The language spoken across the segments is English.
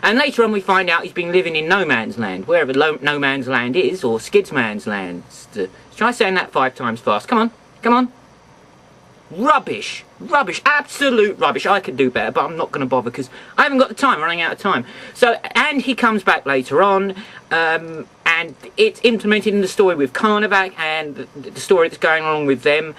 And later on we find out he's been living in no man's land, wherever no man's land is, or Skids man's land. Try saying that 5 times fast. Come on, come on. Rubbish, rubbish, absolute rubbish. I could do better, but I'm not going to bother because I haven't got the time, running out of time. So, and he comes back later on, and it's implemented in the story with Carnavac and the story that's going along with them.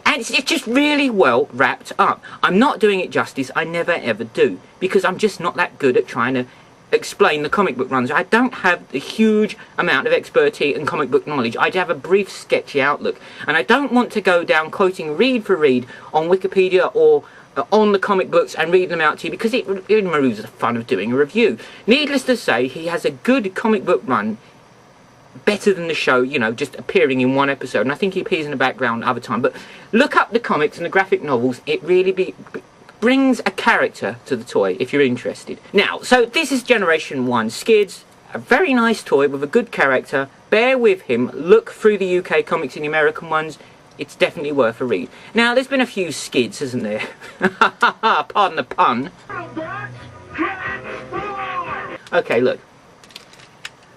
And it's just really well wrapped up. I'm not doing it justice, I never ever do, because I'm just not that good at trying to explain the comic book runs. I don't have the huge amount of expertise and comic book knowledge. I have a brief sketchy outlook, and I don't want to go down quoting read for read on Wikipedia or on the comic books and read them out to you, because it removes the fun of doing a review. Needless to say, he has a good comic book run, better than the show, you know, just appearing in one episode, and I think he appears in the background other time. But look up the comics and the graphic novels. It really brings a character to the toy if you're interested. Now, so this is Generation 1 Skids, a very nice toy with a good character. Bear with him, look through the UK comics and the American ones. It's definitely worth a read. Now, there's been a few Skids, hasn't there? Pardon the pun. Okay, look.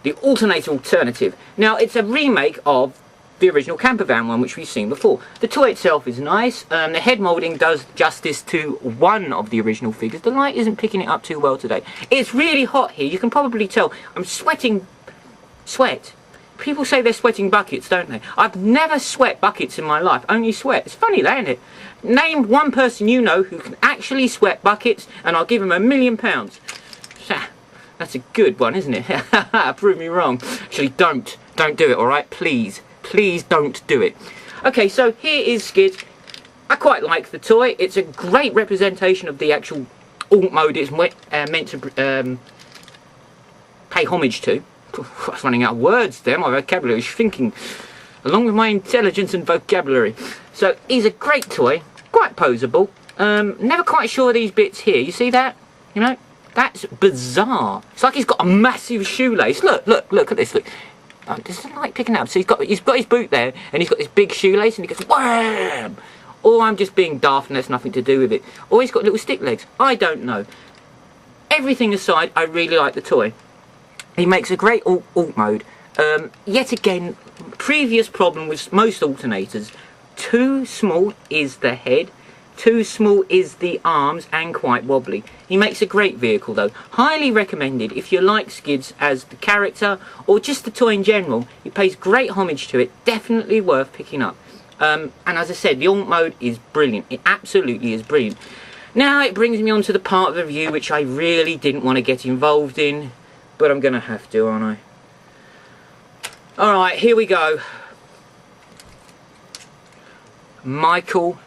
The Alternator Alternative. Now, it's a remake of the original Campervan one, which we've seen before. The toy itself is nice. The head moulding does justice to one of the original figures. The light isn't picking it up too well today. It's really hot here. You can probably tell. I'm sweating sweat. People say they're sweating buckets, don't they? I've never sweat buckets in my life, only sweat. It's funny, that, isn't it? Name one person you know who can actually sweat buckets, and I'll give him £1 million. That's a good one, isn't it? Prove me wrong. Actually, don't do it, alright? Please don't do it. Okay, so here is Skids. I quite like the toy. It's a great representation of the actual alt mode it's meant to pay homage to. I was running out of words there. My vocabulary is shrinking along with my intelligence and vocabulary. So he's a great toy, quite poseable. Never quite sure of these bits here. You see that? You know? That's bizarre. It's like he's got a massive shoelace. Look at this. Look. There's the light picking up. So he's got his boot there, and he's got this big shoelace, and he goes wham! Or I'm just being daft, and there's nothing to do with it. Or he's got little stick legs. I don't know. Everything aside, I really like the toy. He makes a great alt mode. Yet again, previous problem with most alternators: too small is the head. Too small is the arms, and quite wobbly. He makes a great vehicle though. Highly recommended if you like Skids as the character or just the toy in general. He pays great homage to it. Definitely worth picking up. And as I said, the alt mode is brilliant. It absolutely is brilliant. Now it brings me on to the part of the review which I really didn't want to get involved in, but I'm going to have to, aren't I? Alright, here we go. Michael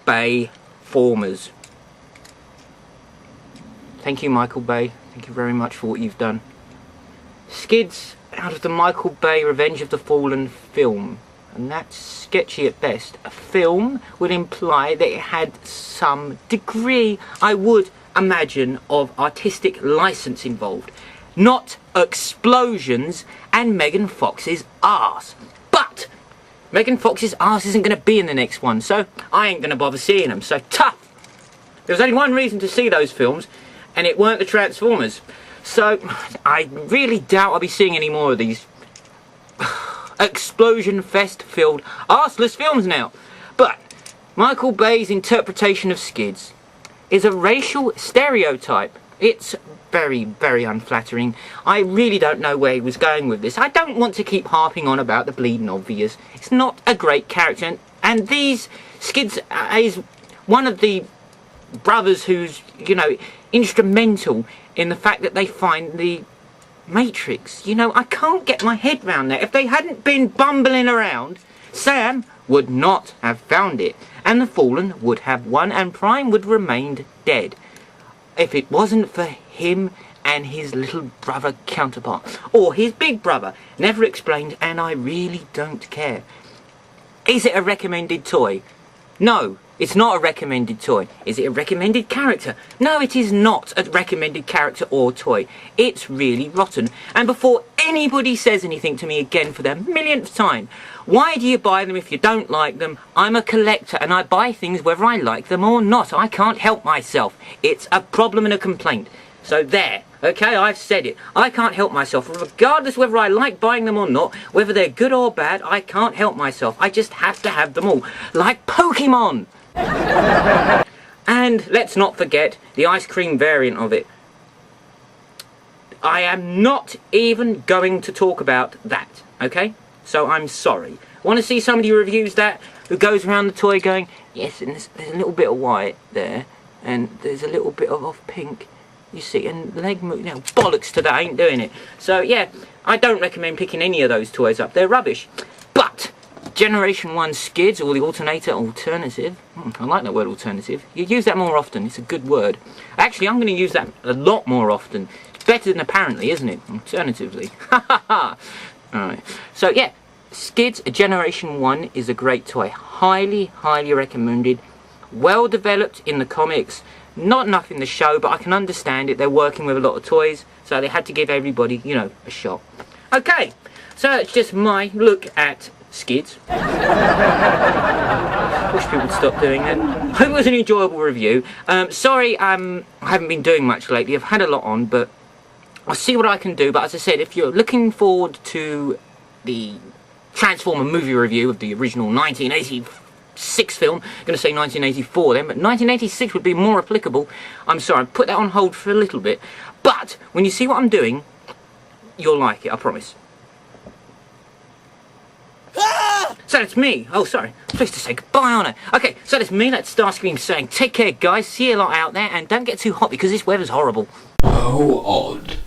Bay Formers. Thank you, Michael Bay. Thank you very much for what you've done. Skids out of the Michael Bay Revenge of the Fallen film. And that's sketchy at best. A film would imply that it had some degree, I would imagine, of artistic license involved. Not explosions and Megan Fox's arse. But Megan Fox's arse isn't going to be in the next one, so I ain't going to bother seeing them. So tough. There was only one reason to see those films, and it weren't the Transformers. So I really doubt I'll be seeing any more of these explosion fest filled arseless films now. But Michael Bay's interpretation of Skids is a racial stereotype. It's very, very unflattering. I really don't know where he was going with this. I don't want to keep harping on about the bleeding obvious. It's not a great character, and these Skids is one of the brothers who's, you know, instrumental in the fact that they find the Matrix. You know, I can't get my head round that. If they hadn't been bumbling around, Sam would not have found it, and the Fallen would have won, and Prime would have remained dead. If it wasn't for him and his little brother counterpart, or his big brother, never explained, and I really don't care. Is it a recommended toy? No, it's not a recommended toy. Is it a recommended character? No, it is not a recommended character or toy. It's really rotten. And before anybody says anything to me again for the millionth time, why do you buy them if you don't like them? I'm a collector and I buy things whether I like them or not. I can't help myself. It's a problem and a complaint. So there, okay, I've said it. I can't help myself. Regardless whether I like buying them or not, whether they're good or bad, I can't help myself. I just have to have them all. Like Pokemon! And let's not forget the ice cream variant of it. I am not even going to talk about that, okay? So I'm sorry. Want to see somebody who reviews that, who goes around the toy going, yes, and there's a little bit of white there, and there's a little bit of off pink. You see, and leg move, bollocks to that, I ain't doing it. So yeah, I don't recommend picking any of those toys up, they're rubbish. But, Generation 1 Skids, or the alternative, I like that word alternative, you use that more often, it's a good word. Actually, I'm going to use that a lot more often. It's better than apparently, isn't it? Alternatively. Ha ha ha! Alright, so yeah, Skids Generation 1 is a great toy. Highly, highly recommended. Well developed in the comics. Not enough in the show, but I can understand it. They're working with a lot of toys, so they had to give everybody, a shot. Okay, so it's just my look at Skids. Wish people would stop doing that. Hope it was an enjoyable review. Sorry, I haven't been doing much lately. I've had a lot on, but I'll see what I can do. But as I said, if you're looking forward to the Transformer movie review of the original 1986 film, I'm going to say 1984 then, but 1986 would be more applicable. I'm sorry, I put that on hold for a little bit. But when you see what I'm doing, you'll like it, I promise. So that's me. Oh, sorry. I'm supposed to say goodbye, aren't I? Okay, so that's me. That's Starscream saying, take care, guys. See you a lot out there, and don't get too hot because this weather's horrible. Oh, odd.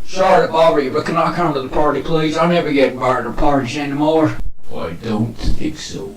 Sorry to bother you, but can I come to the party, please? I'm never getting part of the parties anymore. I don't think so.